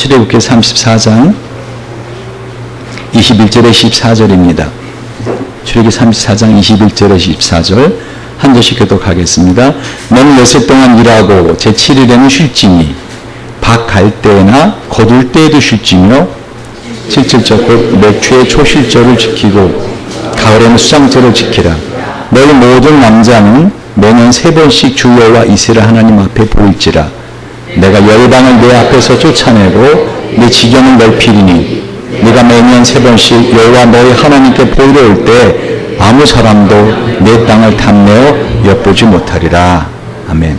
출애굽기 34장 21절에 14절입니다. 출애굽기 34장 21절에 14절 한 절씩 교독하겠습니다. 너는 엿새 동안 일하고 제7일에는 쉴지니 밭 갈 때나 거둘 때에도 쉴지며 칠칠절 곧 맥추의 초실절을 지키고 가을에는 수장절을 지키라. 너희 모든 남자는 매년 3번씩 주 여호와 이스라엘 하나님 앞에 보일지라. 내가 열방을 내 앞에서 쫓아내고 내 지경을 넓히리니 네가 매년 3번씩 여호와 너희 하나님께 보이러 올 때 아무 사람도 내 땅을 탐내어 엿보지 못하리라. 아멘.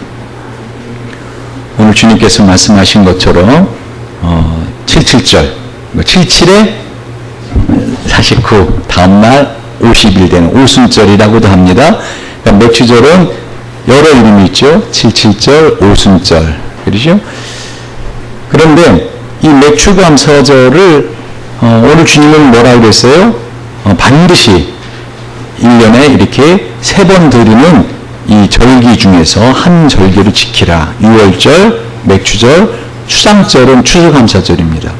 오늘 주님께서 말씀하신 것처럼 77절 77에 49 다음날 50일 되는 오순절이라고도 합니다. 그러니까 맥추절은 여러 이름이 있죠. 77절, 오순절 그러죠. 그런데 이 맥추감사절을 오늘 주님은 뭐라고 그랬어요? 반드시 1년에 이렇게 3번 드리는 이 절기 중에서 한 절기를 지키라. 유월절, 맥추절, 추상절은 추수감사절입니다.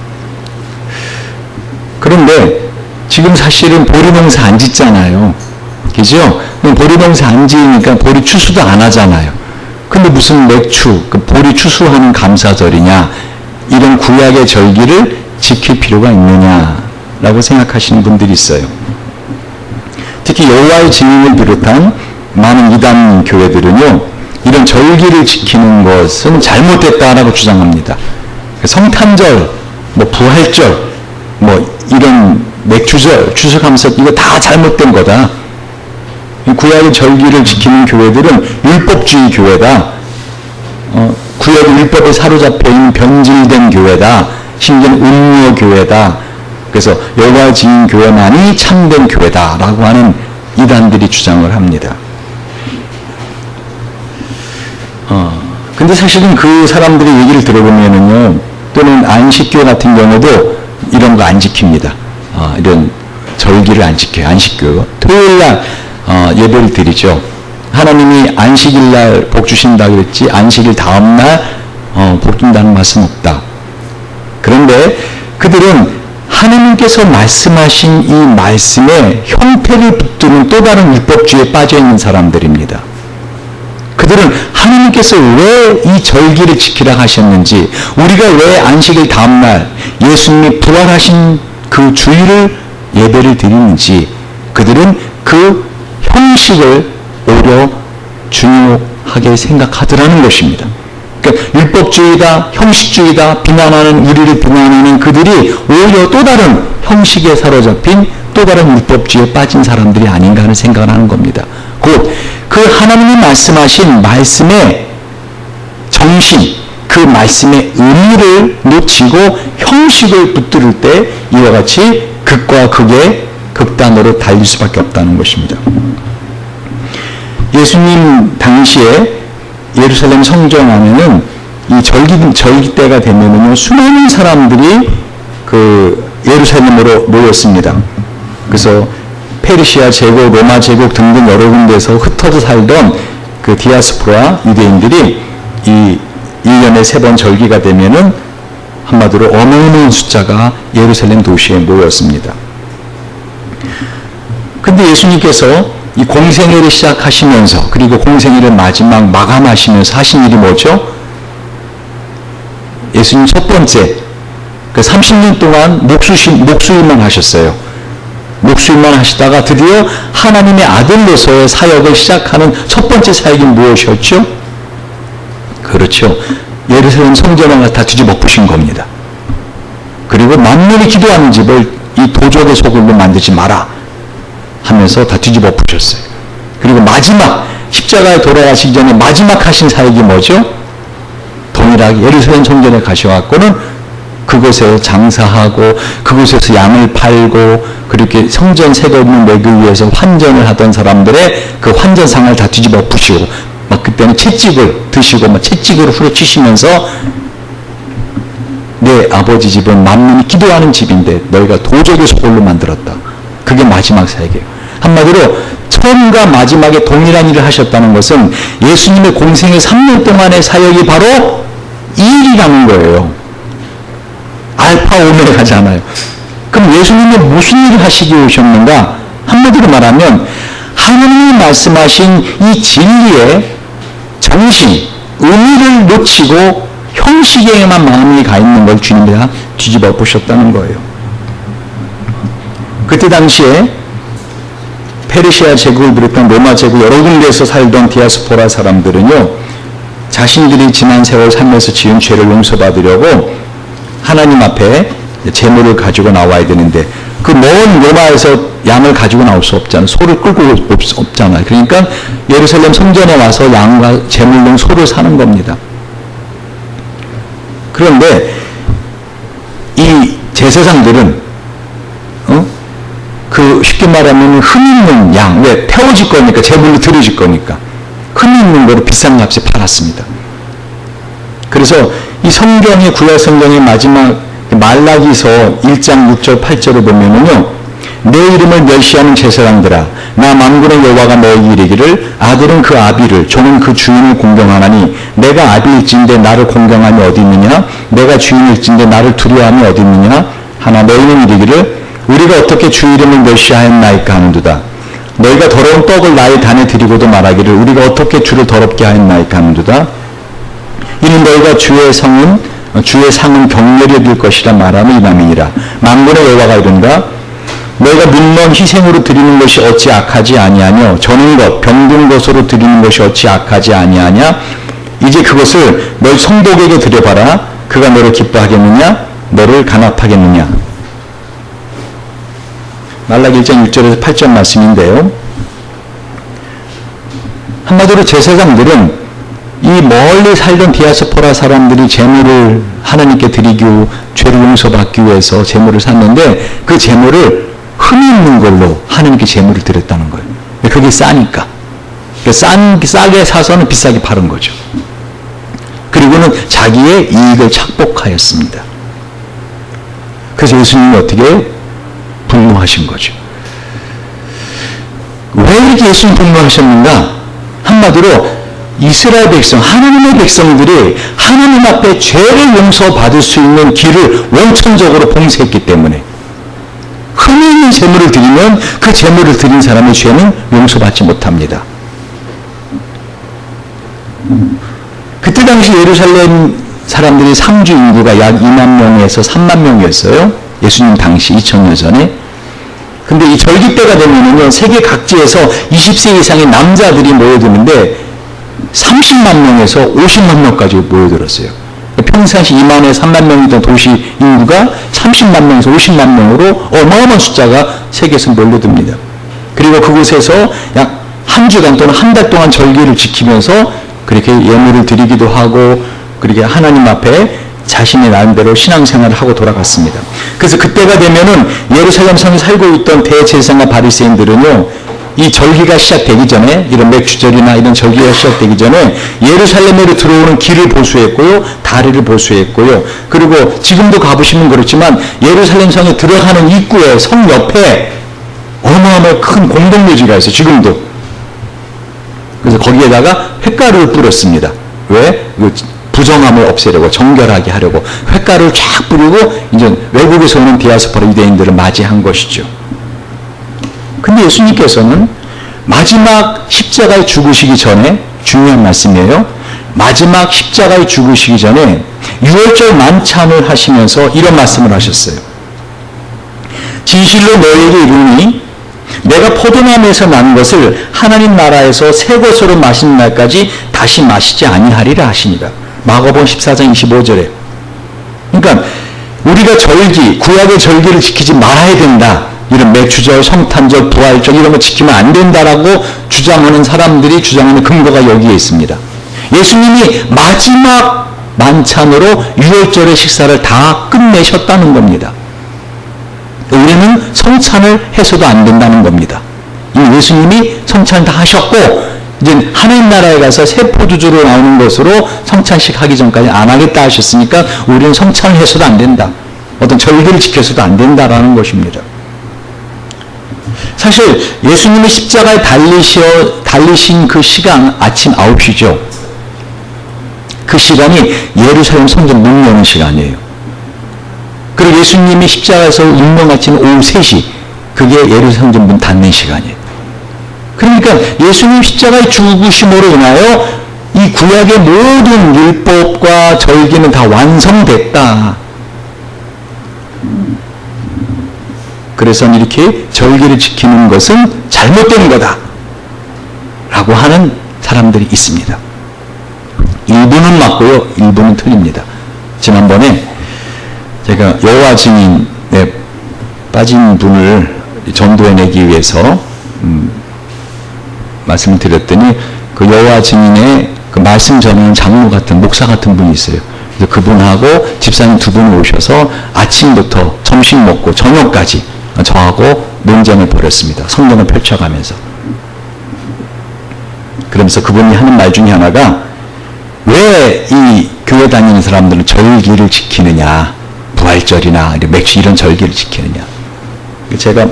그런데 지금 사실은 보리농사 안 짓잖아요. 그죠? 보리농사 안 지으니까 보리 추수도 안 하잖아요. 근데 무슨 맥추, 그 보리 추수하는 감사절이냐, 이런 구약의 절기를 지킬 필요가 있느냐라고 생각하시는 분들이 있어요. 특히 여호와의 증인을 비롯한 많은 이단 교회들은요, 이런 절기를 지키는 것은 잘못됐다라고 주장합니다. 성탄절, 부활절, 이런 맥추절, 추수감사 이거 다 잘못된 거다. 구약의 절기를 지키는 교회들은 율법주의 교회다. 구약의 율법에 사로잡혀 있는 변질된 교회다. 심지어는 음료 교회다. 그래서 여호와의 증인 교회만이 참된 교회다라고 하는 이단들이 주장을 합니다. 근데 사실은 그 사람들의 얘기를 들어보면은요, 또는 안식교 같은 경우도 이런 거 안 지킵니다. 이런 절기를 안 지켜요. 안식교. 토요일날 예배를 드리죠. 하나님이 안식일날 복 주신다고 그랬지 안식일 다음날 복 준다는 말씀 없다. 그런데 그들은 하나님께서 말씀하신 이 말씀의 형태를 붙드는 또 다른 율법주의에 빠져있는 사람들입니다. 그들은 하나님께서 왜 이 절기를 지키라 하셨는지, 우리가 왜 안식일 다음날 예수님이 부활하신 그 주일을 예배를 드리는지, 그들은 그 형식을 오히려 중요하게 생각하더라는 것입니다. 그러니까 율법주의다, 형식주의다 비난하는, 우리를 비난하는 그들이 오히려 또 다른 형식에 사로잡힌 또 다른 율법주의에 빠진 사람들이 아닌가 하는 생각을 하는 겁니다. 곧 그 하나님이 말씀하신 말씀의 정신, 그 말씀의 의미를 놓치고 형식을 붙들을 때 이와 같이 극과 극의 극단으로 달릴 수밖에 없다는 것입니다. 예수님 당시에 예루살렘 성전 안에는 이 절기 때가 되면은요, 수많은 사람들이 그 예루살렘으로 모였습니다. 그래서 페르시아 제국, 로마 제국 등등 여러 군데에서 흩어져 살던 그 디아스포라 유대인들이 이 1년에 3번 절기가 되면은 한마디로 어마어마한 숫자가 예루살렘 도시에 모였습니다. 근데 예수님께서 이 공생애를 시작하시면서, 그리고 공생애를 마지막 마감하시면서 하신 일이 뭐죠? 예수님 첫 번째, 그 30년 동안 목수일만 하셨어요. 목수일만 하시다가 드디어 하나님의 아들로서의 사역을 시작하는 첫 번째 사역이 무엇이었죠? 그렇죠. 예루살렘 성전을 다 뒤집어 부신 겁니다. 그리고 만민이 기도하는 집을 이 도적의 소굴로 만들지 마라 하면서 다 뒤집어 부셨어요. 그리고 마지막 십자가에 돌아가시기 전에 마지막 하신 사역이 뭐죠? 동일하게 예루살렘 성전에 가셔갖고는 그곳에 장사하고 그곳에서 양을 팔고 그렇게 성전 세금을 내기 위해서 환전을 하던 사람들의 그 환전상을 다 뒤집어 부시고, 막 그때는 채찍을 드시고 막 채찍으로 후려치시면서 내 아버지 집은 만민이 기도하는 집인데 너희가 도적의 소굴로 만들었다. 그게 마지막 사역이에요. 한마디로 처음과 마지막에 동일한 일을 하셨다는 것은 예수님의 공생의 3년 동안의 사역이 바로 이 일이라는 거예요. 알파 오메가잖아요. 그럼 예수님이 무슨 일을 하시기 오셨는가? 한마디로 말하면 하나님이 말씀하신 이 진리의 정신, 의미를 놓치고 형식에만 마음이 가 있는 걸 주님이 다 뒤집어 보셨다는 거예요. 그때 당시에 페르시아 제국을 비롯한 로마 제국 여러 군데에서 살던 디아스포라 사람들은요, 자신들이 지난 세월 살면서 지은 죄를 용서받으려고 하나님 앞에 제물을 가지고 나와야 되는데 그 먼 로마에서 양을 가지고 나올 수 없잖아요. 소를 끌고 올 수 없잖아요. 그러니까 예루살렘 성전에 와서 양과 제물용 소를 사는 겁니다. 그런데 이 제사장들은 그 쉽게 말하면 흠 있는 양, 왜 태워질 거니까, 제물로 드려질 거니까 흠 있는 거로 비싼 값에 팔았습니다. 그래서 이 성경의 구약 성경의 마지막 말라기서 1장 6절 8절을 보면은요, 내 이름을 멸시하는 제사장들아, 나 만군의 여호와가 너에게 이르기를 아들은 그 아비를, 종은 그 주인을 공경하나니 내가 아비일진데 나를 공경함이 어디 있느냐? 내가 주인일진데 나를 두려워함이 어디 있느냐? 하나 너희는 이르기를 우리가 어떻게 주 이름을 멸시하였나이까 하는도다. 너희가 더러운 떡을 나의 단에 드리고도 말하기를 우리가 어떻게 주를 더럽게 하였나이까 하는도다. 이는 너희가 주의 상은 격렬히 여길 것이라 말하는 이남이니라. 만군의 여호와가 이른다. 너희가 눈먼 희생으로 드리는 것이 어찌 악하지 아니하며 저는 것 병든 것으로 드리는 것이 어찌 악하지 아니하냐. 이제 그것을 너희 성독에게 드려봐라. 그가 너를 기뻐하겠느냐 너를 간합하겠느냐. 말라기 1장 6절에서 8절 말씀인데요, 한마디로 제사장들은 이 멀리 살던 디아스포라 사람들이 제물을 하나님께 드리기, 죄를 용서받기 위해서 제물을 샀는데 그 제물을 흠이 있는 걸로 하나님께 제물을 드렸다는 거예요. 그게 싸니까. 싸게 사서는 비싸게 파는 거죠. 그리고는 자기의 이익을 착복하였습니다. 그래서 예수님이 어떻게 분노하신 거죠. 왜 이렇게 예수님 분노하셨는가? 한마디로 이스라엘 백성, 하나님의 백성들이 하나님 앞에 죄를 용서받을 수 있는 길을 원천적으로 봉쇄했기 때문에 흠이 있는 제물을 드리면 그 제물을 드린 사람의 죄는 용서받지 못합니다. 그때 당시 예루살렘 사람들이 상주 인구가 약 2만 명에서 3만 명이었어요. 예수님 당시 2000년 전에. 근데 이 절기 때가 되면은요, 세계 각지에서 20세 이상의 남자들이 모여드는데 30만 명에서 50만 명까지 모여들었어요. 평상시 2만에서 3만 명이던 도시 인구가 30만 명에서 50만 명으로 어마어마한 숫자가 세계에서 몰려듭니다. 그리고 그곳에서 약 한 주간 또는 한 달 동안 절기를 지키면서 그렇게 예물을 드리기도 하고 그렇게 하나님 앞에 자신의 나름대로 신앙생활을 하고 돌아갔습니다. 그래서 그때가 되면은 예루살렘 성에 살고 있던 대제사장과 바리새인들은요, 이 절기가 시작되기 전에, 이런 맥주절이나 이런 절기가 시작되기 전에 예루살렘으로 들어오는 길을 보수했고요, 다리를 보수했고요. 그리고 지금도 가보시면 그렇지만 예루살렘 성에 들어가는 입구에 성 옆에 어마어마한 큰 공동묘지가 있어요. 지금도. 그래서 거기에다가 횟가루를 뿌렸습니다. 왜? 부정함을 없애려고, 정결하게 하려고 횟가루를 쫙 뿌리고 이제 외국에서 오는 디아스포라 유대인들을 맞이한 것이죠. 근데 예수님께서는 마지막 십자가에 죽으시기 전에, 중요한 말씀이에요, 마지막 십자가에 죽으시기 전에 유월절 만찬을 하시면서 이런 말씀을 하셨어요. 진실로 너희에게 이르니 내가 포도나무에서 난 것을 하나님 나라에서 새 것으로 마시는 날까지 다시 마시지 아니하리라 하시니라. 마가복음 14장 25절에. 그러니까 우리가 절기, 구약의 절기를 지키지 말아야 된다, 이런 맥주절, 성탄절, 부활절 이런 거 지키면 안 된다라고 주장하는 사람들이 주장하는 근거가 여기에 있습니다. 예수님이 마지막 만찬으로 유월절의 식사를 다 끝내셨다는 겁니다. 우리는 성찬을 해서도 안 된다는 겁니다. 이 예수님이 성찬을 다 하셨고 이제 하나님 나라에 가서 새 포도주로 나오는 것으로 성찬식 하기 전까지 안 하겠다 하셨으니까 우리는 성찬을 해서도 안 된다, 어떤 절기를 지켜서도 안 된다라는 것입니다. 사실 예수님이 십자가에 달리신 그 시간 아침 9시죠. 그 시간이 예루살렘 성전 문 여는 시간이에요. 그리고 예수님이 십자가에서 운명하신 오후 3시, 그게 예루살렘 문 닫는 시간이에요. 그러니까 예수님 십자가의 죽으심으로 인하여 이 구약의 모든 율법과 절기는 다 완성됐다. 그래서 이렇게 절기를 지키는 것은 잘못된 거다 라고 하는 사람들이 있습니다. 일부는 맞고요, 일부는 틀립니다. 지난번에 제가 여호와 증인에 빠진 분을 전도해내기 위해서 말씀을 드렸더니 그 여호와 증인의 그 말씀 전하는 장로 같은, 목사 같은 분이 있어요. 그래서 그분하고 집사님 두 분이 오셔서 아침부터 점심 먹고 저녁까지 저하고 논쟁을 벌였습니다. 성경을 펼쳐가면서. 그러면서 그분이 하는 말 중에 하나가, 왜 이 교회 다니는 사람들은 절기를 지키느냐, 부활절이나 맥주 이런 절기를 지키느냐. 제가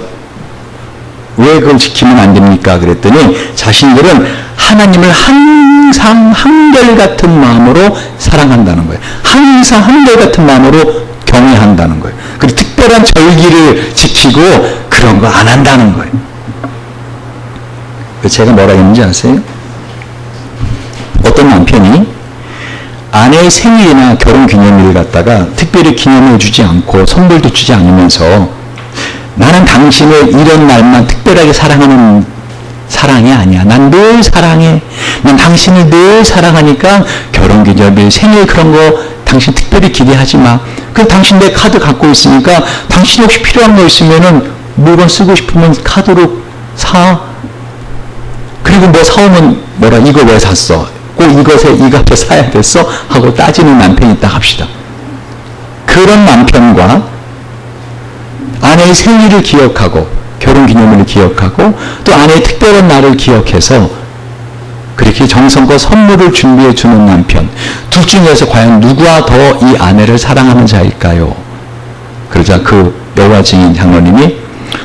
왜 그걸 지키면 안 됩니까? 그랬더니 자신들은 하나님을 항상 한결같은 마음으로 사랑한다는 거예요. 항상 한결같은 마음으로 경외한다는 거예요. 그리고 특별한 절기를 지키고 그런 거 안 한다는 거예요. 제가 뭐라 했는지 아세요? 어떤 남편이 아내의 생일이나 결혼기념일을 갖다가 특별히 기념해 주지 않고 선물도 주지 않으면서, 나는 당신을 이런 날만 특별하게 사랑하는 사랑이 아니야. 난 늘 사랑해. 난 당신을 늘 사랑하니까 결혼기념일, 생일 그런 거 당신 특별히 기대하지 마. 그럼 당신 내 카드 갖고 있으니까 당신 혹시 필요한 거 있으면은 물건 쓰고 싶으면 카드로 사. 그리고 뭐 사오면 뭐라, 이거 왜 샀어? 꼭 이것에 이 값에 사야 됐어? 하고 따지는 남편이 있다 합시다. 그런 남편과 아내의 생일을 기억하고 결혼기념일을 기억하고 또 아내의 특별한 날을 기억해서 그렇게 정성껏 선물을 준비해 주는 남편, 둘 중에서 과연 누가 더 이 아내를 사랑하는 자일까요? 그러자 그 여호와 증인 장로님이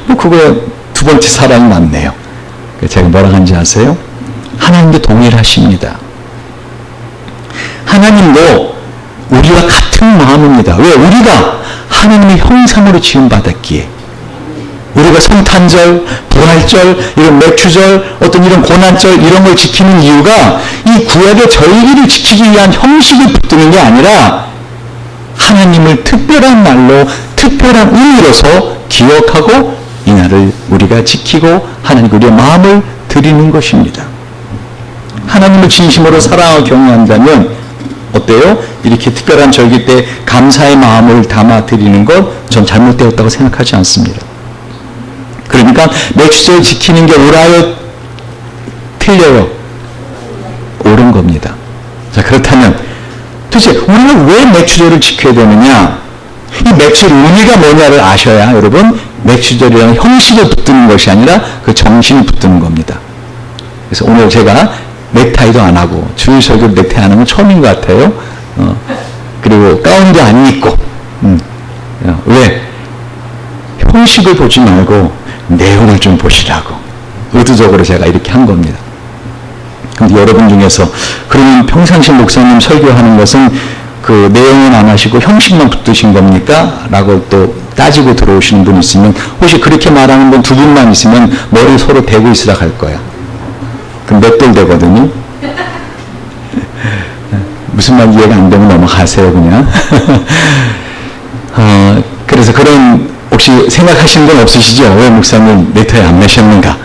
그거에 두 번째 사랑이 맞네요. 제가 뭐라 하는지 아세요? 하나님도 동일하십니다. 하나님도 우리와 같은 마음입니다. 왜? 우리가 하나님의 형상으로 지음받았기에. 우리가 성탄절, 부활절, 이런 맥주절, 어떤 이런 고난절 이런 걸 지키는 이유가 이 구약의 절기를 지키기 위한 형식을 붙드는 게 아니라 하나님을 특별한 날로, 특별한 의미로서 기억하고 이 날을 우리가 지키고 하나님께 우리의 마음을 드리는 것입니다. 하나님을 진심으로 사랑하고 경외한다면 어때요? 이렇게 특별한 절기 때 감사의 마음을 담아 드리는 것, 전 잘못되었다고 생각하지 않습니다. 그러니까 맥주절 지키는 게 옳아요? 틀려요? 옳은 겁니다. 자, 그렇다면 도대체 우리가 왜 맥주절을 지켜야 되느냐? 이 맥주절 의미가 뭐냐를 아셔야 여러분, 맥주절이라는 형식을 붙드는 것이 아니라 그 정신을 붙드는 겁니다. 그래서 오늘 제가 넥타이도 안 하고 주일 설교를 넥타이 안 하는 건 처음인 것 같아요. 그리고 가운도 안 입고. 왜? 형식을 보지 말고 내용을 좀 보시라고 의도적으로 제가 이렇게 한 겁니다. 근데 여러분 중에서 그러면 평상시 목사님 설교하는 것은 그 내용은 안 하시고 형식만 붙드신 겁니까? 라고 또 따지고 들어오시는 분 있으면, 혹시 그렇게 말하는 분 두 분만 있으면 머리 서로 대고 있으라 할 거야. 그럼 맷돌 되거든요. 무슨 말 이해가 안 되면 넘어가세요 그냥. 그래서 그런 혹시 생각하시는 건 없으시죠? 왜 목사님 넥타이 안 매셨는가?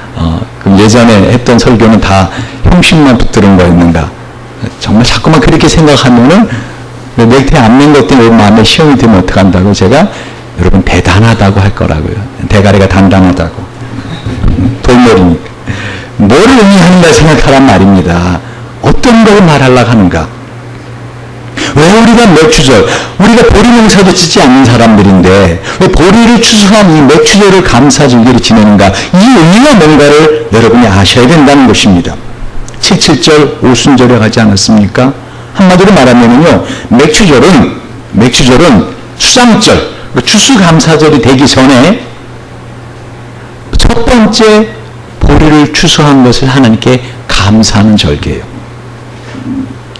그럼 예전에 했던 설교는 다 형식만 붙들은 거였는가? 정말 자꾸만 그렇게 생각하면은 넥타이 안 맨 것 때문에 마음에 시험이 되면 어떡한다고, 제가 여러분 대단하다고 할 거라고요. 대가리가 단단하다고. 돌머리니까. 뭐를 의미하는가 생각하란 말입니다. 어떤 걸 말하려고 하는가? 왜 우리가 맥주절, 우리가 보리농사도 짓지 않는 사람들인데 왜 보리를 추수한 이 맥주절을 감사절기를 지내는가? 이 의미가 뭔가를 여러분이 아셔야 된다는 것입니다. 77절 오순절에 가지 않았습니까? 한마디로 말하면요, 맥주절은 수장절, 추수감사절이 되기 전에 첫 번째 보리를 추수한 것을 하나님께 감사하는 절기예요.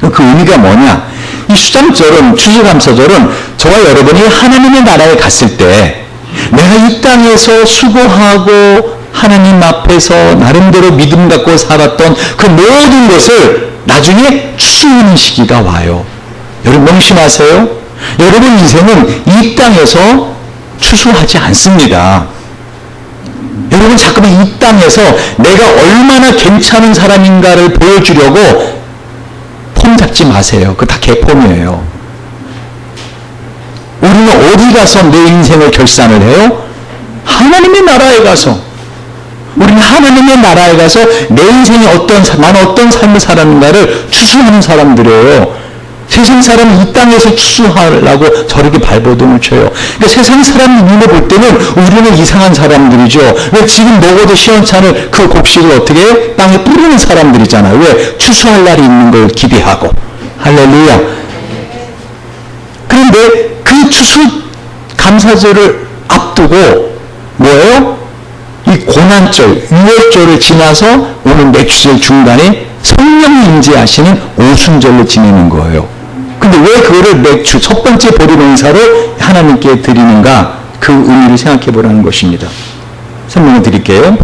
그 의미가 뭐냐? 이 수장절은, 추수감사절은 저와 여러분이 하나님의 나라에 갔을 때 내가 이 땅에서 수고하고 하나님 앞에서 나름대로 믿음 갖고 살았던 그 모든 것을 나중에 추수하는 시기가 와요. 여러분 명심하세요. 여러분 인생은 이 땅에서 추수하지 않습니다. 여러분 잠깐만 이 땅에서 내가 얼마나 괜찮은 사람인가를 보여주려고 폼 잡지 마세요. 그거 다 개폼이에요. 우리는 어디 가서 내 인생을 결산을 해요? 하나님의 나라에 가서. 우리는 하나님의 나라에 가서 내 인생이 나는 어떤 삶을 살았는가를 추수하는 사람들이에요. 세상 사람은 이 땅에서 추수하려고 저렇게 발버둥을 쳐요. 그러니까 세상 사람 눈에 볼 때는 우리는 이상한 사람들이죠. 왜 지금 먹어도 시원찮을 그 곡식을 어떻게 해? 땅에 뿌리는 사람들이잖아요. 왜? 추수할 날이 있는 걸 기대하고. 할렐루야. 그런데 그 추수 감사절을 앞두고 뭐예요? 이 고난절, 유월절을 지나서 오늘 맥주절 중간에 성령 임재하시는 오순절로 지내는 거예요. 근데 왜 그거를 맥주, 첫 번째 보리 농사로 하나님께 드리는가? 그 의미를 생각해 보라는 것입니다. 설명을 드릴게요.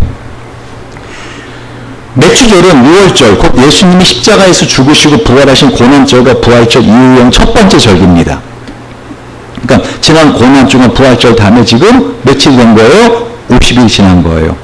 맥주절은 유월절, 곧 예수님이 십자가에서 죽으시고 부활하신 고난절과 부활절 이후형 첫 번째 절기입니다. 그러니까 지난 고난주간 부활절 다음에 지금 며칠 된 거예요? 50일 지난 거예요.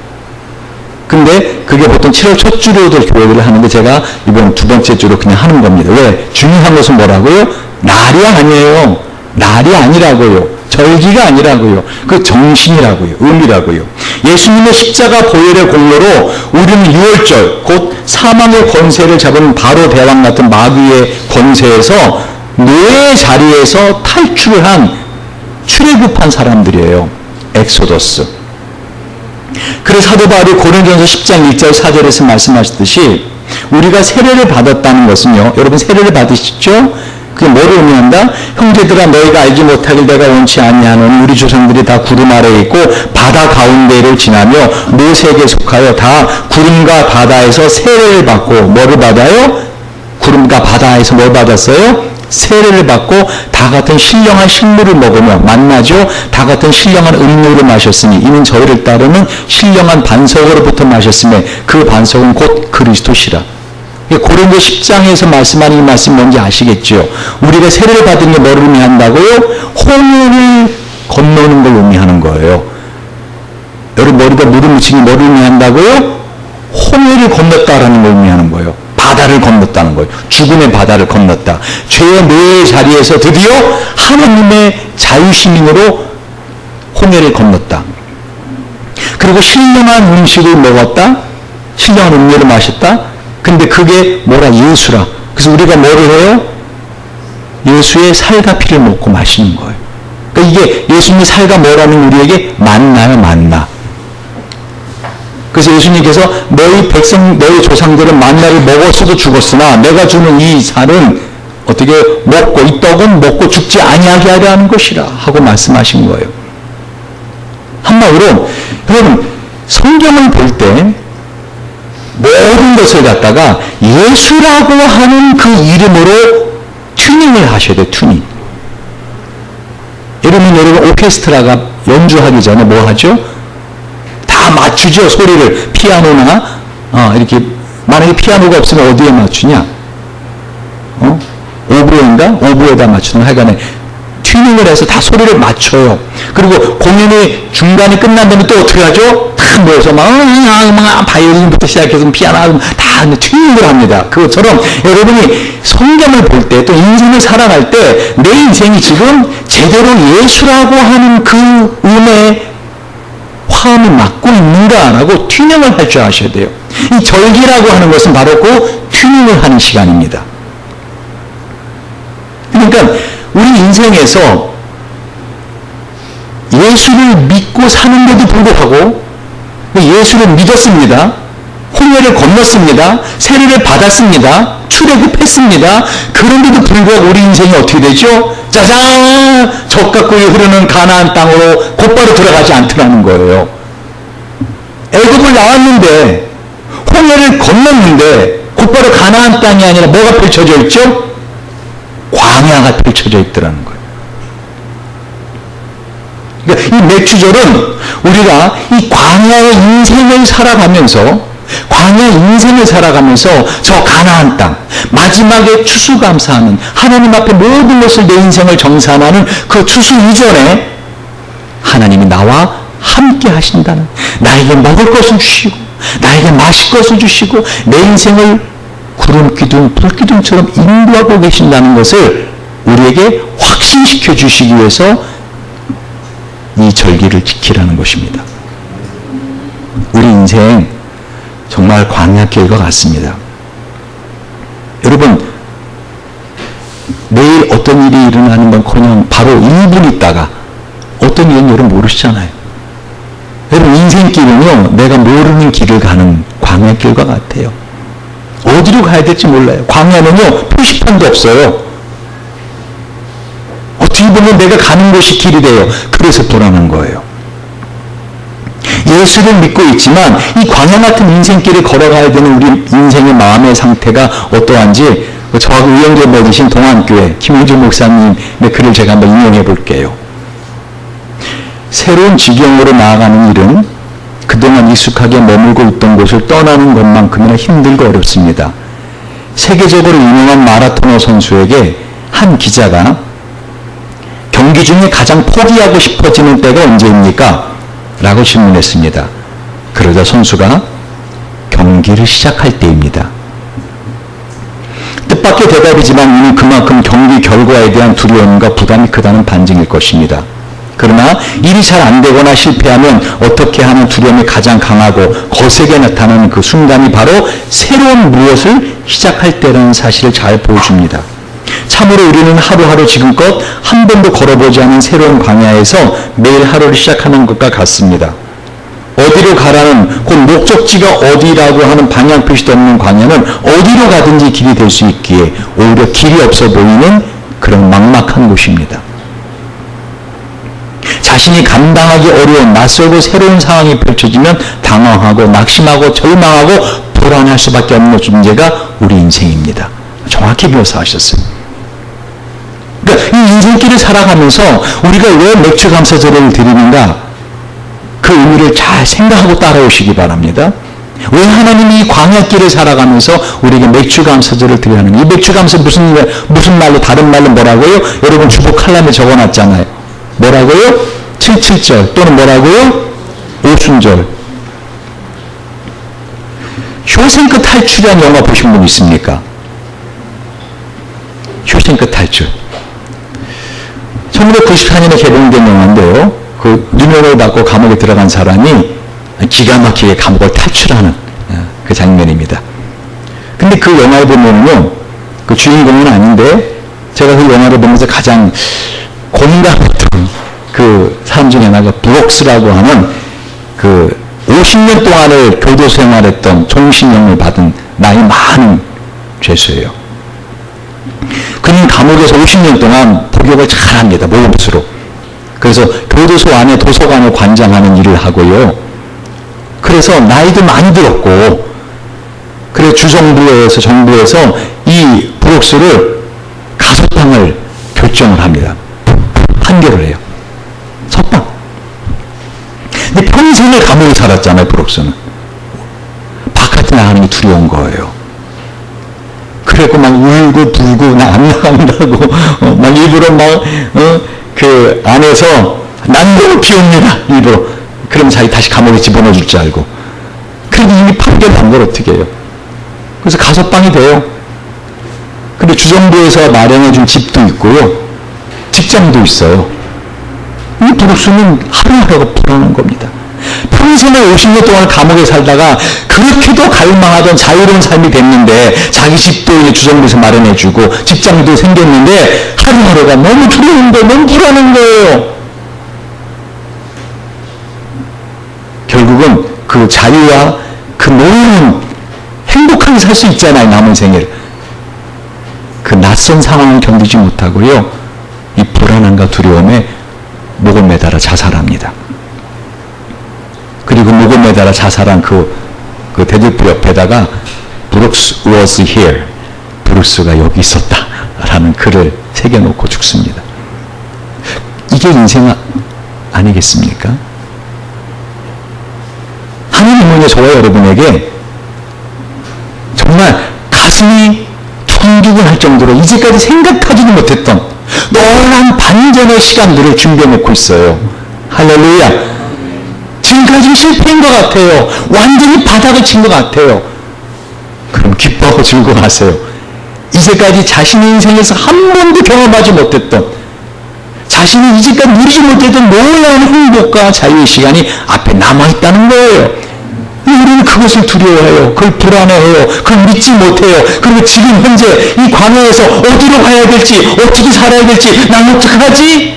근데 그게 보통 7월 첫 주로들 교회를 하는데 제가 이번 두 번째 주로 그냥 하는 겁니다. 왜? 중요한 것은 뭐라고요? 날이 아니에요. 날이 아니라고요. 절기가 아니라고요. 그 정신이라고요. 의미라고요. 예수님의 십자가 보혈의 공로로 우리는 유월절, 곧 사망의 권세를 잡은 바로 대왕 같은 마귀의 권세에서 뇌의 자리에서 탈출한 출애굽한 사람들이에요. 엑소더스. 그래서 사도 바울이 고린도전서 10장 1절 4절에서 말씀하셨듯이 우리가 세례를 받았다는 것은요. 여러분 세례를 받으시죠? 그게 뭐를 의미한다? 형제들아 너희가 알지 못하길 내가 원치 아니하노니 우리 조상들이 다 구름 아래에 있고 바다 가운데를 지나며 모세에게 속하여 다 구름과 바다에서 세례를 받고 뭐를 받아요? 구름과 바다에서 뭘 받았어요? 세례를 받고 다 같은 신령한 식물을 먹으며 만나죠. 다 같은 신령한 음료를 마셨으니 이는 저희를 따르는 신령한 반석으로부터 마셨으며 그 반석은 곧 그리스도시라. 고린도 10장에서 말씀하는 이 말씀 뭔지 아시겠죠? 우리가 세례를 받은 게 뭐를 의미한다고요? 홍해를 건너는 걸 의미하는 거예요. 여러분 머리가 물을 묻힌 게 뭐를 의미한다고요? 홍해를 건넜다라는 걸 의미하는 거예요. 바다를 건넜다는 거예요. 죽음의 바다를 건넜다. 죄의 뇌의 자리에서 드디어 하나님의 자유시민으로 홍해를 건넜다. 그리고 신령한 음식을 먹었다. 신령한 음료를 마셨다. 근데 그게 뭐라? 예수라. 그래서 우리가 뭐를 해요? 예수의 살과 피를 먹고 마시는 거예요. 그러니까 이게 예수님의 살과 뭐라는 우리에게 만나요, 만나. 그래서 예수님께서 너희 백성, 너희 조상들은 만나를 먹었어도 죽었으나 내가 주는 이 살은 어떻게 먹고 이 떡은 먹고 죽지 아니하게 하려 하는 것이라 하고 말씀하신 거예요. 한마디로 여러분 성경을 볼 때 모든 것을 갖다가 예수라고 하는 그 이름으로 튜닝을 하셔야 돼요. 튜닝. 여러분 오케스트라가 연주하기 전에 뭐 하죠? 다 맞추죠. 소리를. 피아노나 이렇게 만약에 피아노가 없으면 어디에 맞추냐? 오보에인가? 오보에다 맞추는 하여간에 튜닝을 해서 다 소리를 맞춰요. 그리고 공연이 중간에 끝난 다음에 또 어떻게 하죠? 다 모여서 막 바이올린부터 시작해서 피아노 다 튜닝을 합니다. 그것처럼 여러분이 성경을 볼 때 또 인생을 살아갈 때 내 인생이 지금 제대로 예수라고 하는 그 음의 화음이 맞고 있는가라고 튜닝을 할 줄 아셔야 돼요. 이 절기라고 하는 것은 바로 그 튜닝을 하는 시간입니다. 그러니까 우리 인생에서 예수를 믿고 사는데도 불구하고 예수를 믿었습니다. 홍해를 건넜습니다. 세례를 받았습니다. 출애굽했습니다. 그런데도 불구하고 우리 인생이 어떻게 되죠? 짜잔! 적각구에 흐르는 가나안 땅으로 곧바로 들어가지 않더라는 거예요. 애굽을 나왔는데 홍해를 건넜는데 곧바로 가나안 땅이 아니라 뭐가 펼쳐져 있죠? 광야가 펼쳐져 있더라는 거예요. 그러니까 이 맥주절은 우리가 이 광야의 인생을 살아가면서 저 가나안 땅, 마지막에 추수감사하는, 하나님 앞에 모든 것을 내 인생을 정산하는 그 추수 이전에 하나님이 나와 함께 하신다는, 나에게 먹을 것을 주시고 나에게 마실 것을 주시고 내 인생을 구름기둥 불기둥처럼 인도하고 계신다는 것을 우리에게 확신시켜 주시기 위해서 이 절기를 지키라는 것입니다. 우리 인생 정말 광야길과 같습니다. 여러분, 내일 어떤 일이 일어나는 건커녕 바로 1분 있다가 어떤 일은 여러분 모르시잖아요. 여러분, 인생길은요, 내가 모르는 길을 가는 광야길과 같아요. 어디로 가야 될지 몰라요. 광야는요, 표시판도 없어요. 어떻게 보면 내가 가는 곳이 길이 돼요. 그래서 불안한 거예요. 예수를 믿고 있지만 이 광야 같은 인생길을 걸어가야 되는 우리 인생의 마음의 상태가 어떠한지 저하고 우연히 맺으신 동안교회 김효주 목사님의 글을 제가 한번 인용해 볼게요. 새로운 지경으로 나아가는 일은 그동안 익숙하게 머물고 있던 곳을 떠나는 것만큼이나 힘들고 어렵습니다. 세계적으로 유명한 마라토너 선수에게 한 기자가 경기 중에 가장 포기하고 싶어지는 때가 언제입니까? 라고 질문했습니다. 그러자 선수가 경기를 시작할 때입니다. 뜻밖의 대답이지만 이는 그만큼 경기 결과에 대한 두려움과 부담이 크다는 반증일 것입니다. 그러나 일이 잘 안 되거나 실패하면 어떻게 하는 두려움이 가장 강하고 거세게 나타나는 그 순간이 바로 새로운 무엇을 시작할 때라는 사실을 잘 보여줍니다. 참으로 우리는 하루하루 지금껏 한 번도 걸어보지 않은 새로운 광야에서 매일 하루를 시작하는 것과 같습니다. 어디로 가라는 곧 목적지가 어디라고 하는 방향 표시도 없는 광야는 어디로 가든지 길이 될 수 있기에 오히려 길이 없어 보이는 그런 막막한 곳입니다. 자신이 감당하기 어려운 낯설고 새로운 상황이 펼쳐지면 당황하고 낙심하고 절망하고 불안할 수밖에 없는 존재가 우리 인생입니다. 정확히 묘사하셨어요. 그러니까 이 인생길을 살아가면서 우리가 왜 맥주 감사절을 드리는가, 그 의미를 잘 생각하고 따라오시기 바랍니다. 왜 하나님이 이 광야길을 살아가면서 우리에게 맥주 감사절을 드려야 하는가? 이 맥주 감사 무슨 말로, 다른 말로 뭐라고요? 여러분 주보 칼럼에 적어놨잖아요. 뭐라고요? 77절 또는 뭐라고요? 오순절. 쇼생크 탈출이라는 영화 보신 분 있습니까? 쇼생크 탈출. 1994년에 개봉된 영화인데요. 그 누명을 받고 감옥에 들어간 사람이 기가 막히게 감옥을 탈출하는 그 장면입니다. 근데 그 영화에 보면요, 그 주인공은 아닌데 제가 그 영화를 보면서 가장 공감했던 그 사람 중에 하나가 브록스라고 하는 그 50년 동안을 교도 생활했던 종신형을 받은 나이 많은 죄수예요. 그는 감옥에서 50년 동안 복역을 잘합니다. 모범수로. 그래서 교도소 안에 도서관을 관장하는 일을 하고요. 그래서 나이도 많이 들었고, 그래서 정부에서 이 브록스를 가석방을 결정을 합니다. 판결을 해요. 석방. 근데 평생을 감옥에 살았잖아요, 브록스는. 바깥에 나가는 게 두려운 거예요. 그래갖고 막 울고 불고 나 안 나간다고 막 일부러 그 안에서 난동을 피웁니다. 일부러. 그럼 자기 다시 감옥에 집어넣어줄 줄 알고. 그래도 이미 판결 난 걸 어떻게 해요? 그래서 가석방이 돼요. 근데 주정부에서 마련해준 집도 있고요. 직장도 있어요. 이 브룩스는 하루하루가 불안한 겁니다. 평생을 50년 동안 감옥에 살다가 그렇게도 갈망하던 자유로운 삶이 됐는데, 자기 집도 주정부에서 마련해주고 직장도 생겼는데 하루하루가 너무 두려운 거예요. 너무 불안한 거예요. 결국은 그 자유와 그 노예는 행복하게 살 수 있잖아요. 남은 생일. 그 낯선 상황을 견디지 못하고요, 이 불안함과 두려움에 목을 매달아 자살합니다. 그리고 목을 매달아 자살한 그 대들보 옆에다가 브룩스 was here, 브룩스가 여기 있었다 라는 글을 새겨놓고 죽습니다. 이게 인생 아니겠습니까? 하나님은요, 저와 여러분에게 정말 가슴이 두근두근할 정도로 이제까지 생각하지도 못했던 놀라운 반전의 시간들을 준비해놓고 있어요. 할렐루야. 지금까지 실패인 것 같아요. 완전히 바닥을 친 것 같아요. 그럼 기뻐하고 즐거워하세요. 이제까지 자신의 인생에서 한 번도 경험하지 못했던, 자신이 이제까지 누리지 못했던 놀라운 행복과 자유의 시간이 앞에 남아있다는 거예요. 우리는 그것을 두려워해요. 그걸 불안해해요. 그걸 믿지 못해요. 그리고 지금 현재 이 광야에서 어디로 가야 될지, 어떻게 살아야 될지, 난 어떡하지?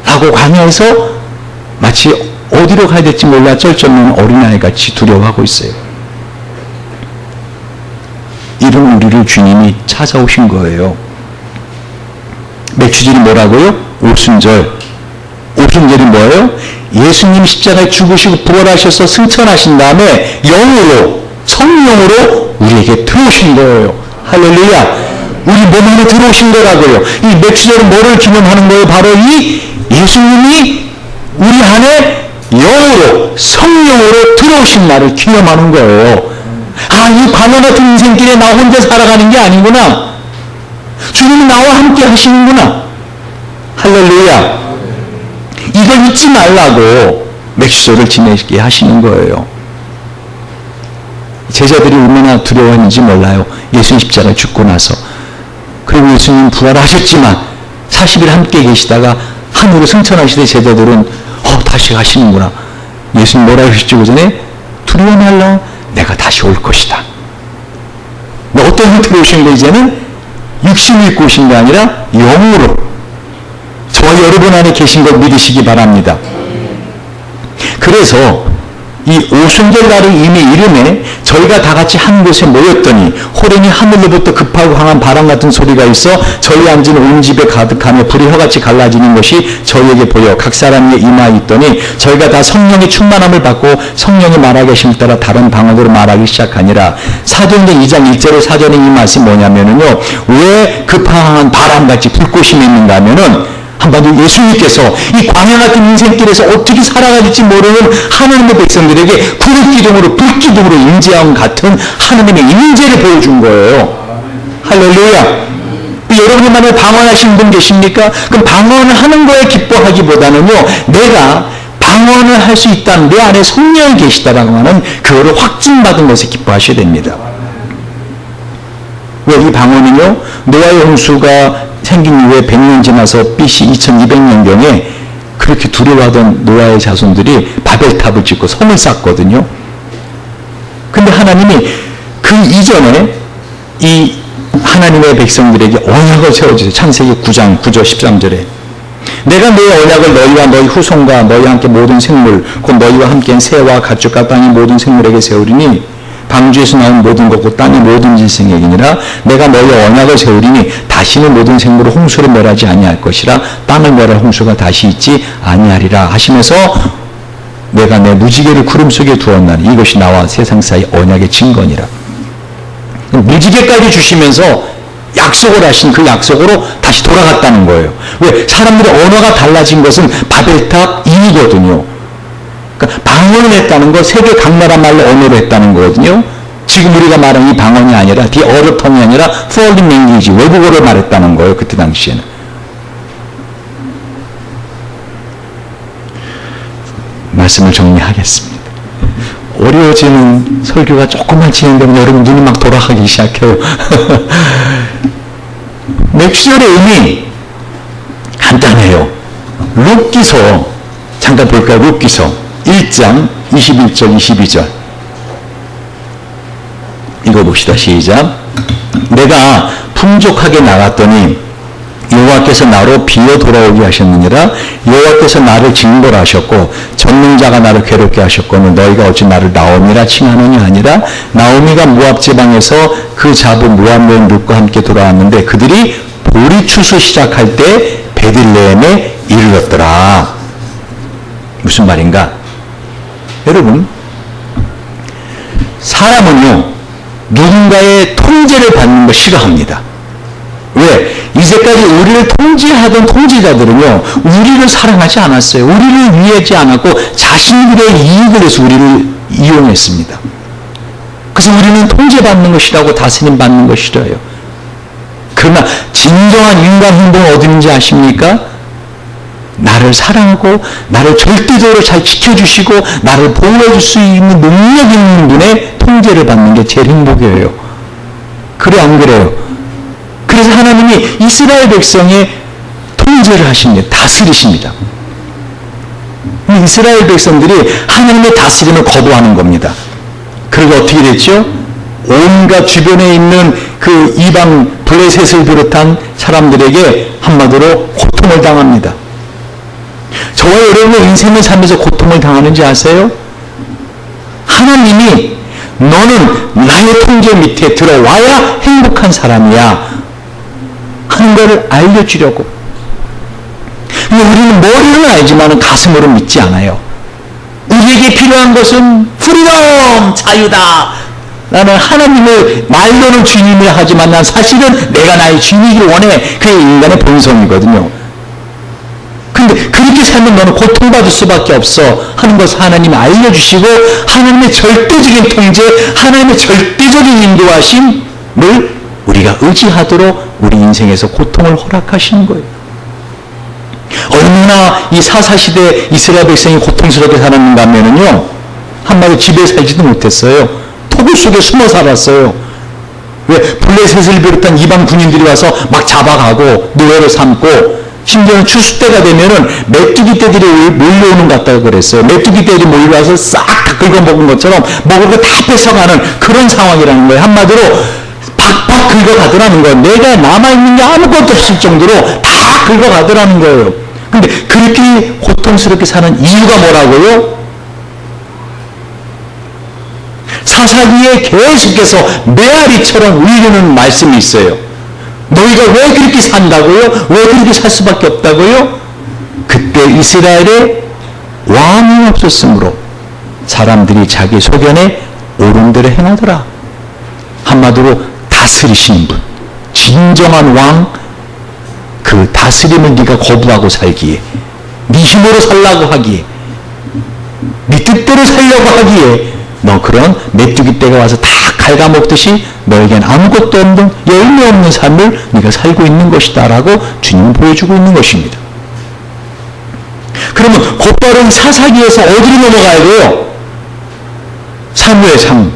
라고 광야에서 마치 어디로 가야 될지 몰라 쩔쩔매는 어린아이같이 두려워하고 있어요. 이런 우리를 주님이 찾아오신 거예요. 맥주절이 뭐라고요? 오순절. 오순절이 뭐예요? 예수님 십자가에 죽으시고 부활하셔서 승천하신 다음에 영으로, 성령으로 우리에게 들어오신 거예요. 할렐루야. 우리 몸 안에 들어오신 거라고요. 이 맥주절은 뭐를 기념하는 거예요? 바로 이 예수님이 우리 안에 영으로, 성령으로 들어오신 날을 기념하는 거예요. 아, 이 광야 같은 인생길에 나 혼자 살아가는 게 아니구나. 주님이 나와 함께 하시는구나. 할렐루야. 이걸 잊지 말라고 맥주절을 지내게 하시는 거예요. 제자들이 얼마나 두려워했는지 몰라요. 예수님 십자가에 죽고 나서. 그리고 예수님 부활하셨지만 40일 함께 계시다가 하늘로 승천하시되 제자들은 다시 가시는구나. 예수님 뭐라고 하셨죠? 그 전에 두려워 말라. 내가 다시 올 것이다. 어떤 형태로 오신 거 이제는 육신을 입고 오신 게 아니라 영으로 저와 여러분 안에 계신 걸 믿으시기 바랍니다. 그래서 이 오순절 날을 이미 이름에 저희가 다 같이 한 곳에 모였더니 호련히 하늘로부터 급하고 강한 바람 같은 소리가 있어 저희 앉은 온 집에 가득하며 불이 혀같이 갈라지는 것이 저희에게 보여 각 사람에게 임하여 있더니 저희가 다 성령의 충만함을 받고 성령이 말하게 하심을 따라 다른 방언으로 말하기 시작하니라. 사도행전 2장 1절에 사전에 이 말씀이 뭐냐면은요, 왜 급한 바람같이 불꽃이 있는가 하면은 한마디로 예수님께서 이 광야 같은 인생길에서 어떻게 살아가야 될지 모르는 하나님의 백성들에게 구름기둥으로 불기둥으로 임재함 같은 하나님의 임재를 보여준 거예요. 할렐루야. 여러분 만에 방언하시는 분 계십니까? 그럼 방언을 하는 거에 기뻐하기보다는요, 내가 방언을 할 수 있다는 내 안에 성령이 계시다라고 하는 그거를 확증받은 것에 기뻐하셔야 됩니다. 왜 이 방언은요, 노아의 홍수가 생긴 이후에 100년 지나서 BC 2200년경에 그렇게 두려워하던 노아의 자손들이 바벨탑을 짓고 성을 쌓거든요. 근데 하나님이 그 이전에 이 하나님의 백성들에게 언약을 세워주세요. 창세기 9장 9절 13절에 내가 내 언약을 너희와 너희 후손과 너희와 함께 모든 생물 곧 너희와 함께한 새와 가축과 땅의 모든 생물에게 세우리니 방주에서 나온 모든 것 곧 땅의 모든 짐승에게니라. 내가 너희 언약을 세우리니 다시는 모든 생물을 홍수로 멸하지 아니할 것이라. 땅을 멸할 홍수가 다시 있지 아니하리라 하시면서 내가 내 무지개를 구름 속에 두었나니 이것이 나와 세상 사이 언약의 증거니라. 무지개까지 주시면서 약속을 하신 그 약속으로 다시 돌아갔다는 거예요. 왜? 사람들의 언어가 달라진 것은 바벨탑 이유거든요. 그러니까 방언을 했다는 거 세계 각 나라 말로 언어로 했다는 거거든요. 지금 우리가 말하는 이 방언이 아니라 디 어렵통이 아니라 foreign language 외국어를 말했다는 거예요. 그때 당시에는. 말씀을 정리하겠습니다. 어려워지는 설교가 조금만 진행되면 여러분 눈이 막 돌아가기 시작해요. 맥주절의 의미 간단해요. 룻기서 잠깐 볼까요? 룻기서 1장 21절 22절 읽어봅시다. 시작. 내가 풍족하게 나갔더니 여호와께서 나로 비어 돌아오게 하셨느니라. 여호와께서 나를 징벌하셨고 전능자가 나를 괴롭게 하셨거늘 너희가 어찌 나를 나오미라 칭하느냐 아니라. 나오미가 모압 지방에서 그 잡은 모압 여인 룻과 함께 돌아왔는데 그들이 보리 추수 시작할 때 베들레헴에 이르렀더라. 무슨 말인가? 여러분, 사람은요 누군가의 통제를 받는 걸 싫어합니다. 왜? 이제까지 우리를 통제하던 통제자들은요, 우리를 사랑하지 않았어요. 우리를 위하지 않았고 자신들의 이익을 위해서 우리를 이용했습니다. 그래서 우리는 통제받는 것이라고 다스림 받는 것 싫어요. 그러나 진정한 인간 행동은 어디 있는지 아십니까? 나를 사랑하고 나를 절대적으로 잘 지켜주시고 나를 보호해 줄 수 있는 능력 있는 분의 통제를 받는 게 제일 행복이에요. 그래 안 그래요? 그래서 하나님이 이스라엘 백성의 통제를 하십니다. 다스리십니다. 이스라엘 백성들이 하나님의 다스림을 거부하는 겁니다. 그리고 어떻게 됐죠? 온갖 주변에 있는 그 이방 블레셋을 비롯한 사람들에게 한마디로 고통을 당합니다. 저와 여러분의 인생을 살면서 고통을 당하는지 아세요? 하나님이 너는 나의 통제 밑에 들어와야 행복한 사람이야 하는 것을 알려주려고. 근데 우리는 머리는 알지만 가슴으로 믿지 않아요. 우리에게 필요한 것은 프리덤, 자유다. 나는 하나님을 말로는 주님이라 하지만 난 사실은 내가 나의 주인이기를 원해. 그게 인간의 본성이거든요. 근데 그렇게 살면 너는 고통받을 수밖에 없어 하는 것을 하나님이 알려주시고 하나님의 절대적인 통제, 하나님의 절대적인 인도하심을 우리가 의지하도록 우리 인생에서 고통을 허락하시는 거예요. 얼마나 이 사사시대 이스라엘 백성이 고통스럽게 살았는가 하면은요, 한마디로 집에 살지도 못했어요. 토굴 속에 숨어 살았어요. 왜? 블레셋을 비롯한 이방 군인들이 와서 막 잡아가고 노예로 삼고, 심지어는 추수 때가 되면은 메뚜기 떼들이 몰려오는 것 같다고 그랬어요. 메뚜기 떼들이 몰려와서 싹 다 긁어먹은 것처럼 먹을 거 다 뺏어가는 그런 상황이라는 거예요. 한마디로 팍팍 긁어가더라는 거예요. 내가 남아있는 게 아무것도 없을 정도로 다 긁어가더라는 거예요. 근데 그렇게 고통스럽게 사는 이유가 뭐라고요? 사사기에 계속해서 메아리처럼 울리는 말씀이 있어요. 너희가 왜 그렇게 산다고요? 왜 그렇게 살 수밖에 없다고요? 그때 이스라엘에 왕이 없었으므로 사람들이 자기 소견에 옳은 대로 행하더라. 한마디로 다스리시는 분, 진정한 왕, 그 다스림을 네가 거부하고 살기에, 네 힘으로 살라고 하기에, 네 뜻대로 살려고 하기에 너 그런 메뚜기 떼가 와서 다 갉아먹듯이 너에겐 아무것도 없는 열매 없는 삶을 네가 살고 있는 것이다 라고 주님은 보여주고 있는 것입니다. 그러면 곧바로 사사기에서 어디로 넘어가야 돼요? 사무엘상.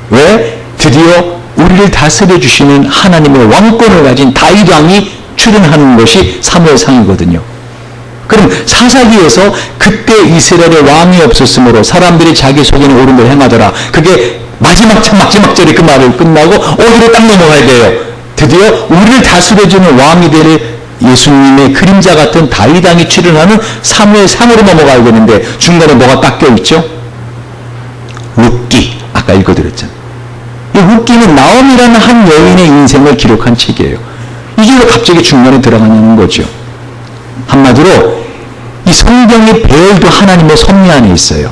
왜? 드디어 우리를 다스려 주시는 하나님의 왕권을 가진 다윗 왕이 출현하는 것이 사무엘상이거든요. 그럼 사사기에서 그때 이스라엘의 왕이 없었으므로 사람들이 자기 속에는 옳은 걸 행하더라. 그게 마지막 절에 그 말을 끝나고 어디로 딱 넘어가야 돼요? 드디어 우리를 다스려주는 왕이 될 예수님의 그림자 같은 다윗 왕이 출현하는 사무엘상으로 넘어가야 되는데 중간에 뭐가 딱 껴있죠? 룻기. 아까 읽어드렸잖아요. 이 룻기는 나옴이라는 한 여인의 인생을 기록한 책이에요. 이게 왜 갑자기 중간에 들어가냐는 거죠. 한마디로 이 성경의 배열도 하나님의 섭리 안에 있어요.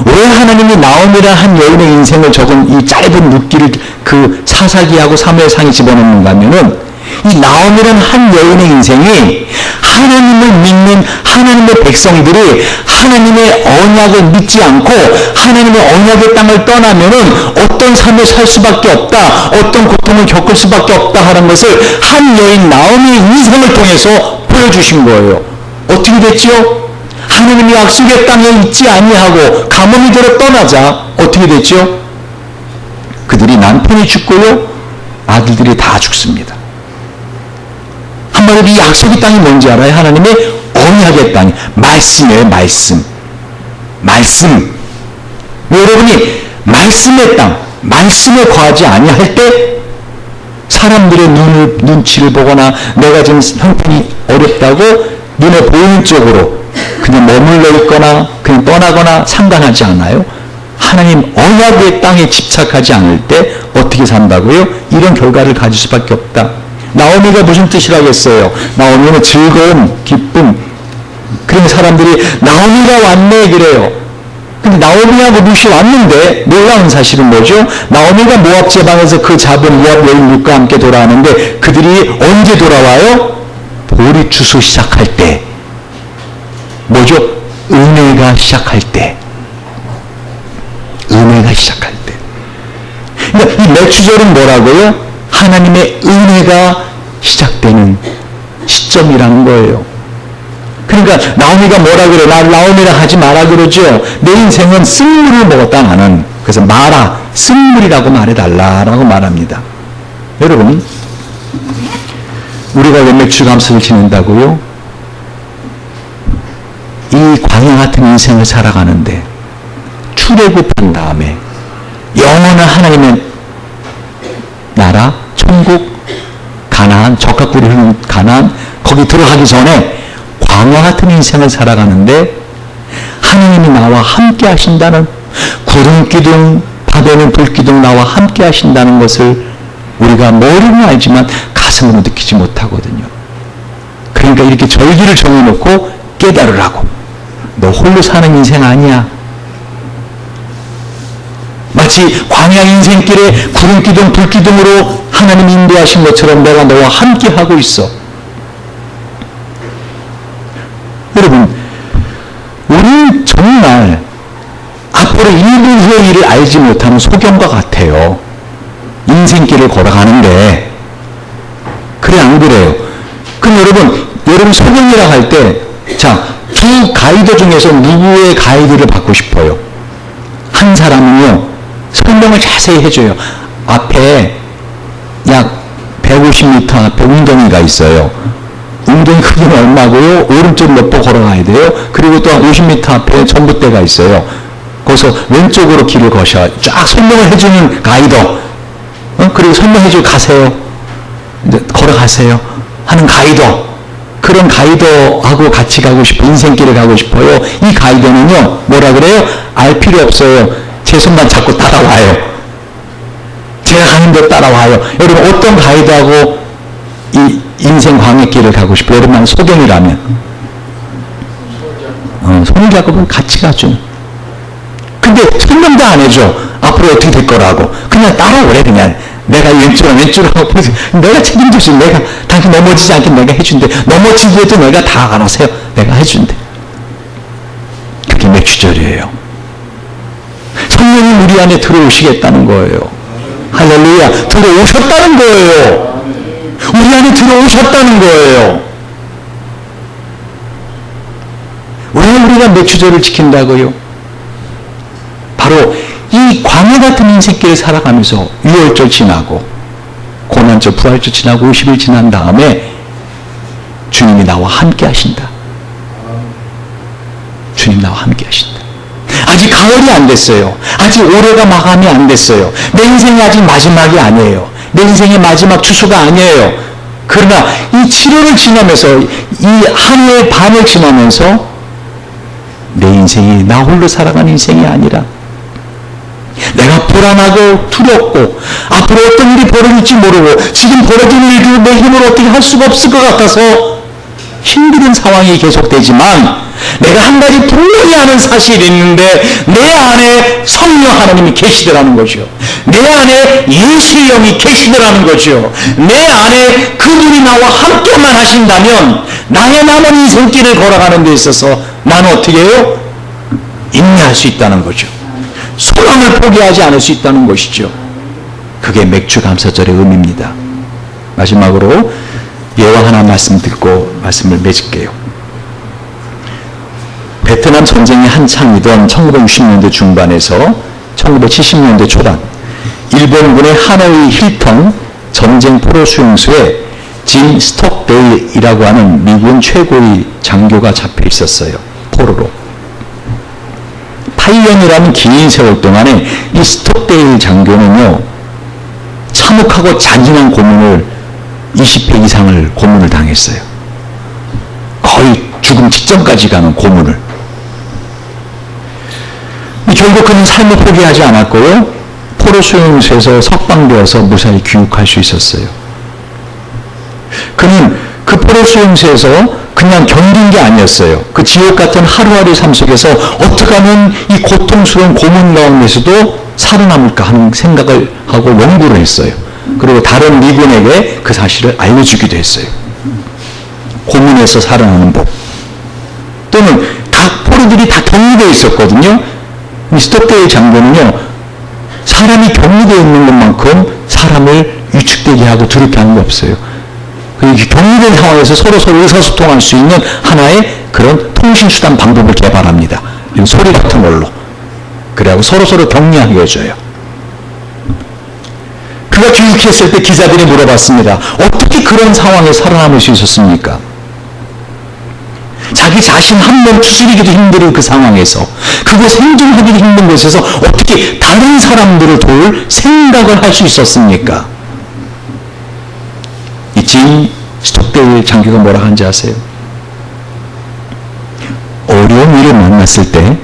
왜 하나님이 나옴이라는 한 여인의 인생을 적은 이 짧은 룻기를 그 사사기하고 사무엘상에 집어넣는가 하면은 이 나옴이라는 한 여인의 인생이 하나님을 믿는 하나님의 백성들이 하나님의 언약을 믿지 않고 하나님의 언약의 땅을 떠나면은 어떤 삶을 살 수밖에 없다, 어떤 고통을 겪을 수밖에 없다 하는 것을 한 여인 나옴의 인생을 통해서 보여주신 거예요. 어떻게 됐죠? 하나님이 약속의 땅에 있지 아니하고 가뭄이대로 떠나자 어떻게 됐죠? 그들이 남편이 죽고요, 아들들이 다 죽습니다. 한마디로 이 약속의 땅이 뭔지 알아요? 하나님의 언약의 땅, 말씀이에요. 말씀. 여러분이 말씀의 땅, 말씀에 거하지 아니할 때 사람들의 눈치를 보거나 내가 지금 형편이 어렵다고 눈에 보이는 쪽으로 그냥 머물러 있거나 그냥 떠나거나 상관하지 않아요. 하나님 언약의 땅에 집착하지 않을 때 어떻게 산다고요? 이런 결과를 가질 수밖에 없다. 나오미가 무슨 뜻이라겠어요? 나오미는 즐거움, 기쁨. 그런 사람들이 나오미가 왔네 그래요. 근데 근데 나오미하고 룻이 왔는데 놀라운 사실은 뭐죠? 나오미가 모압 제방에서 그 잡은 모압 여인 룻과 함께 돌아오는데 그들이 언제 돌아와요? 볼이 주소 시작할 때. 뭐죠? 은혜가 시작할 때. 은혜가 시작할 때. 그러니까 이 매추절은 뭐라고요? 하나님의 은혜가 시작되는 시점이라는 거예요. 그러니까 나오미가 뭐라 그래? 나 나오미라 하지 마라 그러죠. 내 인생은 쓴물을 먹었다 나는. 그래서 마라, 쓴물이라고 말해달라라고 말합니다. 여러분, 우리가 왜 맥주감사를 지낸다고요? 이 광야 같은 인생을 살아가는데 출애굽한 다음에 영원한 하나님의 나라, 천국, 가나안, 적각꿀이 흐르는 가나안, 거기 들어가기 전에 광야 같은 인생을 살아가는데 하나님이 나와 함께 하신다는, 구름기둥, 밤에는 불기둥 나와 함께 하신다는 것을 우리가 머리는 알지만 가슴으로 느끼지 못하거든요. 그러니까 이렇게 절기를 정해놓고 깨달으라고. 너 홀로 사는 인생 아니야. 마치 광야 인생길에 구름기둥, 불기둥으로 하나님 인도하신 것처럼 내가 너와 함께 하고 있어. 여러분, 우리는 정말 앞으로 1분 후의 일을 알지 못하는 소경과 같아요. 인생길을 걸어가는데. 그래, 안 그래요? 그럼 여러분 소경이라 할 때, 자, 두 가이드 중에서 누구의 가이드를 받고 싶어요? 한 사람은요, 설명을 자세히 해줘요. 앞에 약 150m 앞에 웅덩이가 있어요. 웅덩이 크기는 얼마고요? 오른쪽 몇 번 걸어가야 돼요. 그리고 또 50m 앞에 전봇대가 있어요. 거기서 왼쪽으로 길을 거셔. 쫙 설명을 해주는 가이더. 그리고 설명해주고 가세요. 이제 걸어가세요. 하는 가이더. 그런 가이더하고 같이 가고 싶어. 인생길을 가고 싶어요. 이 가이더는요, 뭐라 그래요? 알 필요 없어요. 제 손만 잡고 따라와요. 제가 가는 데 따라와요. 여러분, 어떤 가이드하고 이 인생 광역길을 가고 싶어요? 여러분, 소경이라면. 손잡고는 같이 가죠. 근데 설명도 안 해줘. 앞으로 어떻게 될 거라고. 그냥 따라오래, 그냥. 내가 왼쪽으로 하고, 내가 책임져서 내가, 당신 넘어지지 않게 내가 해준대. 넘어지더라도 내가 다 알아서요. 내가 해준대. 그게 맥주절이에요. 성령이 우리 안에 들어오시겠다는 거예요. 할렐루야. 들어오셨다는 거예요. 우리 안에 들어오셨다는 거예요. 왜 우리가 맥주절을 지킨다고요? 바로 이 광야 같은 인생길을 살아가면서 6월절 지나고 고난절, 부활절 지나고 50일 지난 다음에 주님이 나와 함께 하신다. 주님 나와 함께 하신다. 아직 가을이 안 됐어요. 아직 올해가 마감이 안 됐어요. 내 인생이 아직 마지막이 아니에요. 내 인생의 마지막 추수가 아니에요. 그러나 이 7월을 지나면서, 이 한 해의 반을 지나면서 내 인생이 나 홀로 살아가는 인생이 아니라 내가 불안하고 두렵고 앞으로 어떤 일이 벌어질지 모르고 지금 벌어지는 일도 내 힘으로 어떻게 할 수가 없을 것 같아서 힘든 상황이 계속되지만 내가 한 가지 분명히 아는 사실이 있는데 내 안에 성령 하나님이 계시더라는 거죠. 내 안에 예수의 영이 계시더라는 거죠. 내 안에 그분이 나와 함께만 하신다면 나의 남은 인생길을 걸어가는 데 있어서 나는 어떻게 해요? 인내할 수 있다는 거죠. 소망을 포기하지 않을 수 있다는 것이죠. 그게 맥주감사절의 의미입니다. 마지막으로 예화 하나 말씀 듣고 말씀을 맺을게요. 베트남 전쟁이 한창이던 1960년대 중반에서 1970년대 초반, 일본군의 하노이 힐턴 전쟁 포로 수용소에 짐 스톡데일이라고 하는 미군 최고의 장교가 잡혀 있었어요. 포로로. 8년이라는 긴 세월 동안에 이 스톡데일 장교는요, 참혹하고 잔인한 고문을 20회 이상을 고문을 당했어요. 거의 죽음 직전까지 가는 고문을. 결국 그는 삶을 포기하지 않았고요, 포로 수용소에서 석방되어서 무사히 귀국할 수 있었어요. 그는 그 포로 수용소에서 그냥 견딘 게 아니었어요. 그 지옥 같은 하루하루 삶 속에서 어떻게 하면 이 고통스러운 고문 가운데서도 살아남을까 하는 생각을 하고 연구를 했어요. 그리고 다른 미군에게 그 사실을 알려주기도 했어요. 고문에서 살아나는 법. 또는 각 포로들이 다 격리되어 있었거든요. 스톡데일 장교는요, 사람이 격리되어 있는 것만큼 사람을 위축되게 하고 두렵게 하는 게 없어요. 격리된 상황에서 서로 의사소통할 수 있는 하나의 그런 통신수단 방법을 개발합니다. 소리 같은 걸로. 그래갖고 서로 격리하게 해줘요. 그가 귀국했을 때 기자들이 물어봤습니다. 어떻게 그런 상황에 살아남을 수 있었습니까? 자기 자신 한 번 추스리기도 힘든 그 상황에서, 그거 생존하기도 힘든 곳에서 어떻게 다른 사람들을 도울 생각을 할 수 있었습니까? 이 짐 스톡데일 장교가 뭐라 하는지 아세요? 어려운 일을 만났을 때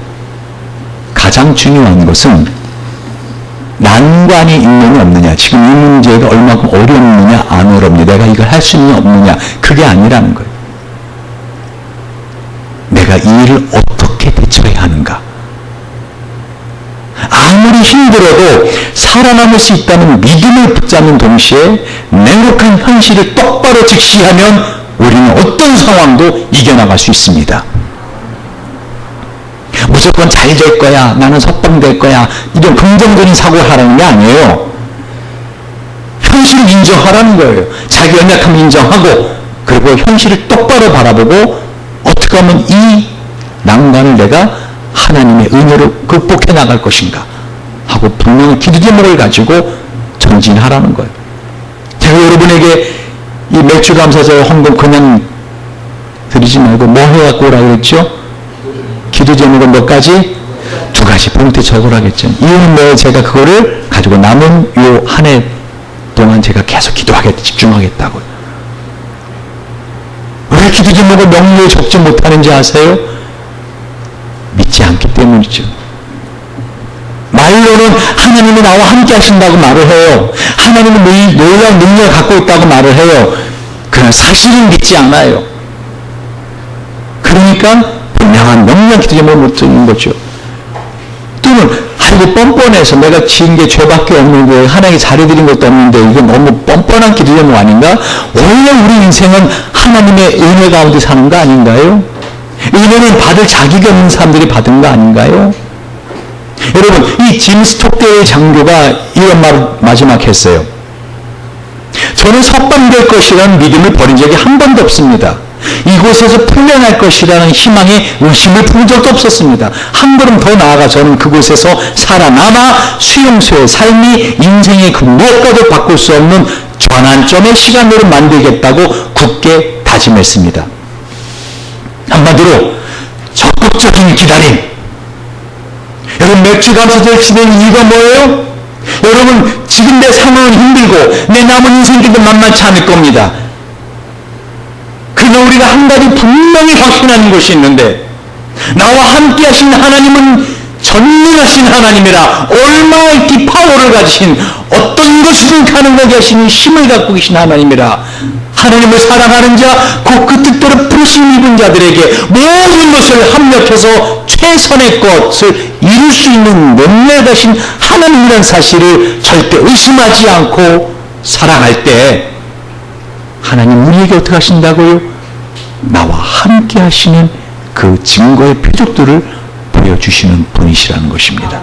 가장 중요한 것은 난관이 있느냐 없느냐, 지금 이 문제가 얼마큼 어렵느냐 안 어렵느냐, 내가 이걸 할 수 있느냐 없느냐, 그게 아니라는 거예요. 내가 이 일을 어떻게 대처해야 하는가. 아무리 힘들어도 살아남을 수 있다는 믿음을 붙잡는 동시에 냉혹한 현실을 똑바로 직시하면 우리는 어떤 상황도 이겨나갈 수 있습니다. 무조건 잘 될 거야, 나는 석방될 거야, 이런 긍정적인 사고를 하라는 게 아니에요. 현실을 인정하라는 거예요. 자기 연약함을 인정하고, 그리고 현실을 똑바로 바라보고 어떻게 하면 이 난관을 내가 하나님의 은혜로 극복해 나갈 것인가 하고 분명히 기도 제목을 가지고 전진하라는 거예요. 제가 여러분에게 이 매출 감사절 헌금 그냥 드리지 말고 뭐 해갖고 오라 그랬죠? 기도 제목은 몇 가지? 2가지 포인트 적으라겠죠. 이유는 뭐 제가 그거를 가지고 남은 요 한 해 동안 제가 계속 기도하겠다, 집중하겠다고요. 왜 기도 제목을 명료히 적지 못하는지 아세요? 믿지 않기 때문이죠. 말로는 하나님이 나와 함께 하신다고 말을 해요. 하나님은 놀라운 능력을 갖고 있다고 말을 해요. 그러나 사실은 믿지 않아요. 그러니까 분명한 명료한 기도 제목을 못 드리는 거죠. 또는 아이고 뻔뻔해서 내가 지은 게 죄밖에 없는데 하나님이 잘해드린 것도 없는데 이건 너무 뻔뻔한 기도 제목 아닌가? 원래 우리 인생은 하나님의 은혜 가운데 사는 거 아닌가요? 은혜는 받을 자격이 없는 사람들이 받은 거 아닌가요? 여러분, 이 짐 스톡데일 장교가 이런 말을 마지막 했어요. 저는 석방될 것이라는 믿음을 버린 적이 한 번도 없습니다. 이곳에서 풀려날 것이라는 희망에 의심을 푼 적도 없었습니다. 한 걸음 더 나아가 저는 그곳에서 살아남아 수용소의 삶이 인생의 그 무엇과도 바꿀 수 없는 전환점의 시간으로 만들겠다고 굳게 다짐했습니다. 한마디로 적극적인 기다림. 여러분, 맥주 감사절 지내는 이유가 뭐예요? 여러분, 지금 내 상황은 힘들고 내 남은 인생들도 만만치 않을 겁니다. 그러나 우리가 한 가지 분명히 확신하는 것이 있는데, 나와 함께 하신 하나님은 전능하신 하나님이라, 얼마나 파워를 가지신, 어떤 것이든 가능하게 하시는 힘을 갖고 계신 하나님이라, 하나님을 사랑하는 자, 곧 그 뜻대로 부르심 입은 자들에게 모든 것을 합력해서 최선의 것을 이룰 수 있는 능력을 가신 하나님이라는 사실을 절대 의심하지 않고 살아갈 때, 하나님 우리에게 어떻게 하신다고요? 나와 함께 하시는 그 증거의 표적들을 보여주시는 분이시라는 것입니다.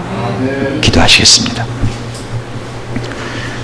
기도하시겠습니다.